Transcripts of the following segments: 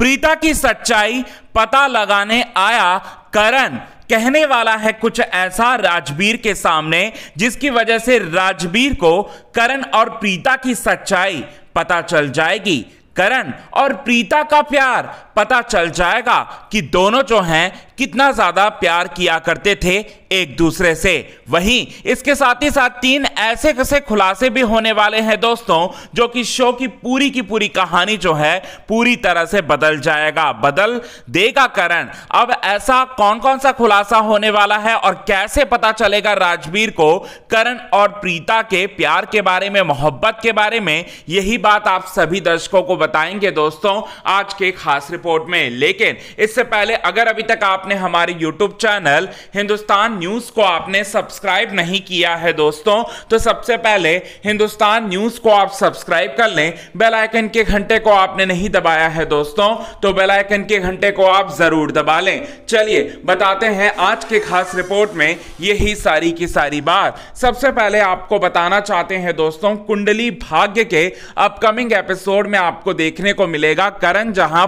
प्रीता की सच्चाई पता लगाने आया करण, कहने वाला है कुछ ऐसा राजवीर के सामने जिसकी वजह से राजवीर को करण और प्रीता की सच्चाई पता चल जाएगी। करण और प्रीता का प्यार पता चल जाएगा कि दोनों जो हैं कितना ज्यादा प्यार किया करते थे एक दूसरे से। वहीं इसके साथ ही साथ 3 ऐसे कैसे खुलासे भी होने वाले हैं दोस्तों, जो कि शो की पूरी कहानी जो है पूरी तरह से बदल जाएगा, बदल देगा करण। अब ऐसा कौन कौन सा खुलासा होने वाला है और कैसे पता चलेगा राजवीर को करण और प्रीता के प्यार के बारे में, मोहब्बत के बारे में, यही बात आप सभी दर्शकों को बताएंगे दोस्तों आज के खास रिपोर्ट में। लेकिन इससे पहले अगर अभी तक आपने हमारे YouTube चैनल हिंदुस्तान न्यूज को आपने सब्सक्राइब नहीं किया है दोस्तों, तो सबसे पहले हिंदुस्तान न्यूज को आप सब्सक्राइब कर लें। बेल आइकन के घंटे को आपने नहीं दबाया है दोस्तों, तो बेल आइकन के घंटे को आप जरूर दबा लें। चलिए बताते हैं आज के खास रिपोर्ट में यही सारी की सारी बात। सबसे पहले आपको बताना चाहते हैं दोस्तों, कुंडली भाग्य के अपकमिंग एपिसोड में आपको देखने को मिलेगा करण जहां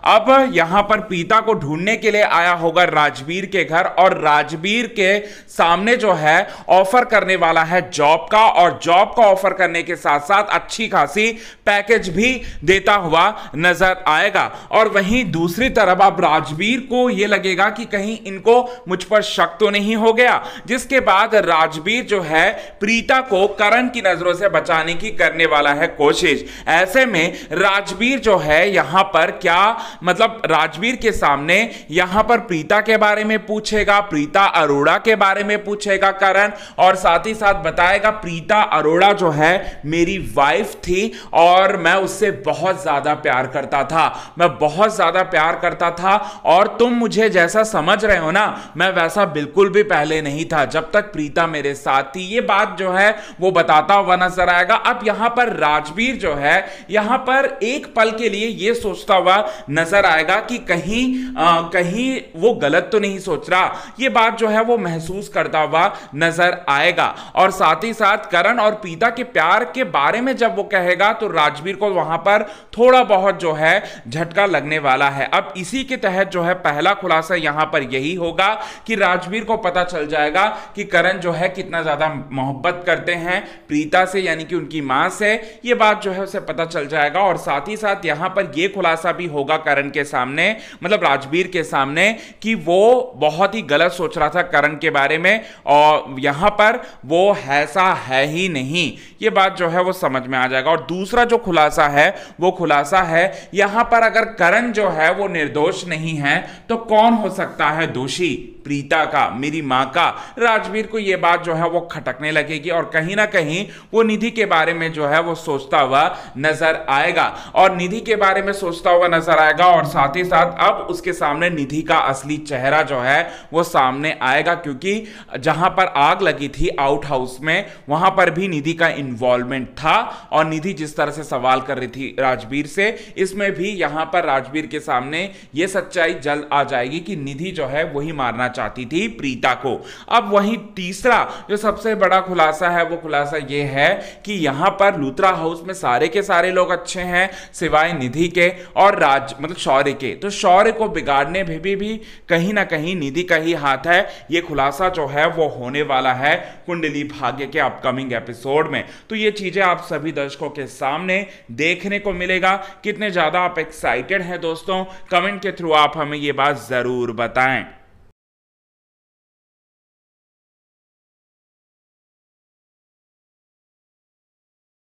अब यहां पर प्रीता को ढूंढने के लिए आया होगा राजवीर के घर, और राजवीर के सामने जो है ऑफर करने वाला है जॉब का, और जॉब का ऑफर करने के साथ साथ अच्छी खासी पैकेज भी देता हुआ नजर आएगा। और वहीं दूसरी तरफ अब राजवीर को यह लगेगा कि कहीं इनको मुझ पर शक तो नहीं हो गया, जिसके बाद राजवीर जो है प्रीता को करण की नजरों से बचाने की करने वाला है कोशिश। ऐसे में राजवीर जो है यहां पर क्या मतलब राजवीर के सामने यहां पर प्रीता के बारे में पूछेगा, प्रीता अरोड़ा के बारे में पूछेगा करण, और साथ ही साथ बताएगा प्रीता अरोड़ा जो है मेरी वाइफ थी और मैं उससे बहुत ज्यादा प्यार करता था, मैं बहुत ज्यादा प्यार करता था, और तुम मुझे जैसा समझ रहे हो ना, मैं वैसा बिल्कुल भी पहले नहीं था जब तक प्रीता मेरे साथ थी। ये बात जो है वो बताता हुआ नजर आएगा। अब यहां पर राजवीर जो है यहां पर एक पल के लिए यह सोचता हुआ नजर आएगा कि कहीं वो गलत तो नहीं सोच रहा, ये बात जो है वो महसूस करता हुआ नजर आएगा। और साथ ही साथ करण और प्रीता के प्यार के बारे में जब वो कहेगा तो राजवीर को वहां पर थोड़ा बहुत जो है झटका लगने वाला है। अब इसी के तहत जो है पहला खुलासा यहां पर यही होगा कि राजवीर को पता चल जाएगा कि करण जो है कितना ज्यादा मोहब्बत करते हैं प्रीता से, यानी कि उनकी मां से, ये बात जो है उसे पता चल जाएगा। और साथ ही साथ यहां पर यह खुलासा भी होगा करण के सामने, मतलब राजवीर के सामने, कि वो बहुत ही गलत सोच रहा था करण के बारे में और यहां पर वो ऐसा है ही नहीं, ये बात जो है वो समझ में आ जाएगा। और दूसरा जो खुलासा है वो खुलासा है यहां पर अगर करण जो है वो निर्दोष नहीं है तो कौन हो सकता है दोषी? प्रीता का, मेरी मां का। राजवीर को यह बात जो है वो खटकने लगेगी और कहीं ना कहीं वो निधि के बारे में जो है वो सोचता हुआ नजर आएगा, और निधि के बारे में सोचता हुआ नजर आएगा। और साथ ही साथ अब उसके सामने निधि का असली चेहरा जो है वो सामने आएगा, क्योंकि जहां पर आग लगी थी आउट हाउस में वहां पर भी निधि का इन्वॉल्वमेंट था, और निधि जिस तरह से सवाल कर रही थी राजवीर से, इसमें भी यहां पर राजवीर के सामने यह सच्चाई जल्द आ जाएगी कि निधि जो है वही मारना चाहती थी प्रीता को। अब वहीं तीसरा जो सबसे बड़ा खुलासा है वो खुलासा ये है कि यहां पर लूथरा हाउस में सारे के सारे लोग अच्छे हैं सिवाय निधि के और मतलब शौर्य के, तो शौर्य को बिगाड़ने में भी कहीं ना कहीं निधि का ही हाथ है। ये खुलासा जो है वो होने वाला है कुंडली भाग्य के अपकमिंग एपिसोड में। तो ये चीजें आप सभी दर्शकों के सामने देखने को मिलेगा। कितने ज्यादा आप एक्साइटेड हैं दोस्तों, कमेंट के थ्रू आप हमें ये बात जरूर बताएं।